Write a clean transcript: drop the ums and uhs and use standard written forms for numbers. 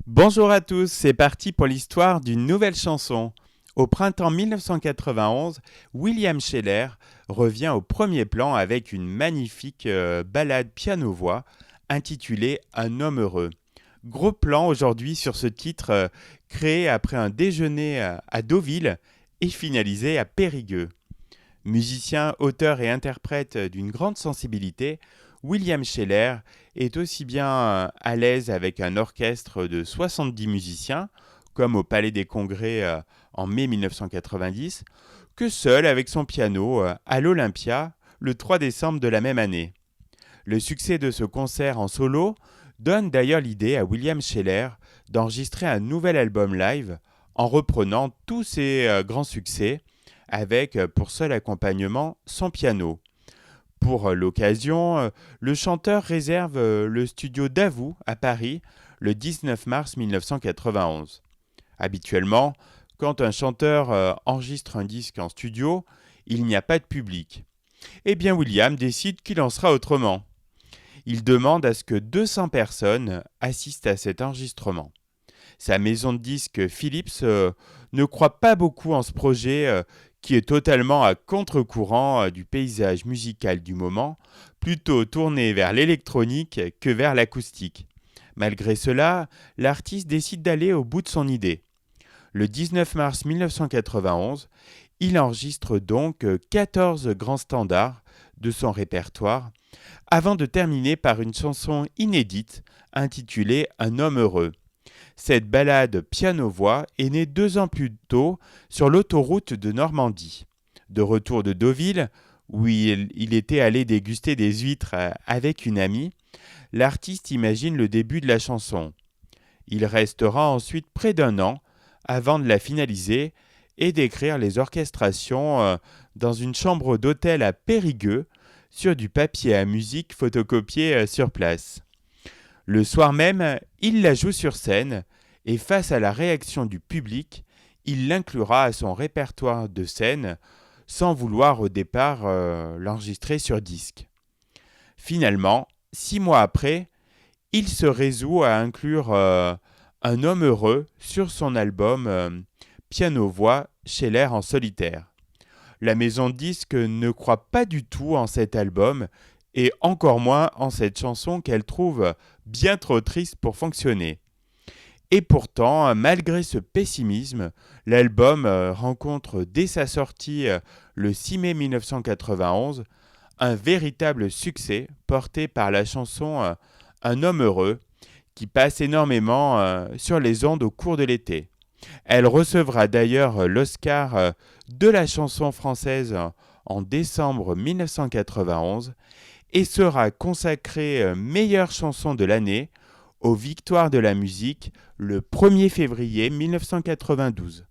Bonjour à tous, c'est parti pour l'histoire d'une nouvelle chanson. Au printemps 1991, William Sheller revient au premier plan avec une magnifique ballade piano-voix intitulée Un homme heureux. Gros plan aujourd'hui sur ce titre créé après un déjeuner à Deauville et finalisé à Périgueux. Musicien, auteur et interprète d'une grande sensibilité, William Sheller est aussi bien à l'aise avec un orchestre de 70 musiciens, comme au Palais des Congrès en mai 1990, que seul avec son piano à l'Olympia le 3 décembre de la même année. Le succès de ce concert en solo donne d'ailleurs l'idée à William Sheller d'enregistrer un nouvel album live en reprenant tous ses grands succès avec pour seul accompagnement son piano. Pour l'occasion, le chanteur réserve le studio Davout à Paris le 19 mars 1991. Habituellement, quand un chanteur enregistre un disque en studio, il n'y a pas de public. Eh bien, William décide qu'il en sera autrement. Il demande à ce que 200 personnes assistent à cet enregistrement. Sa maison de disques Philips ne croit pas beaucoup en ce projet qui est totalement à contre-courant du paysage musical du moment, plutôt tourné vers l'électronique que vers l'acoustique. Malgré cela, l'artiste décide d'aller au bout de son idée. Le 19 mars 1991, il enregistre donc 14 grands standards de son répertoire, avant de terminer par une chanson inédite intitulée Un homme heureux. Cette ballade piano-voix est née 2 ans plus tôt sur l'autoroute de Normandie. De retour de Deauville, où il était allé déguster des huîtres avec une amie, l'artiste imagine le début de la chanson. Il restera ensuite près d'un an avant de la finaliser et d'écrire les orchestrations dans une chambre d'hôtel à Périgueux sur du papier à musique photocopié sur place. Le soir même, il la joue sur scène et face à la réaction du public, il l'inclura à son répertoire de scène sans vouloir au départ l'enregistrer sur disque. Finalement, 6 mois après, il se résout à inclure Un homme heureux sur son album Piano-voix Sheller en solitaire. La maison de disques ne croit pas du tout en cet album et encore moins en cette chanson qu'elle trouve bien trop triste pour fonctionner. Et pourtant, malgré ce pessimisme, l'album rencontre dès sa sortie le 6 mai 1991 un véritable succès porté par la chanson Un homme heureux qui passe énormément sur les ondes au cours de l'été. Elle recevra d'ailleurs l'Oscar de la chanson française en décembre 1991 et sera consacrée meilleure chanson de l'année aux Victoires de la musique le 1er février 1992.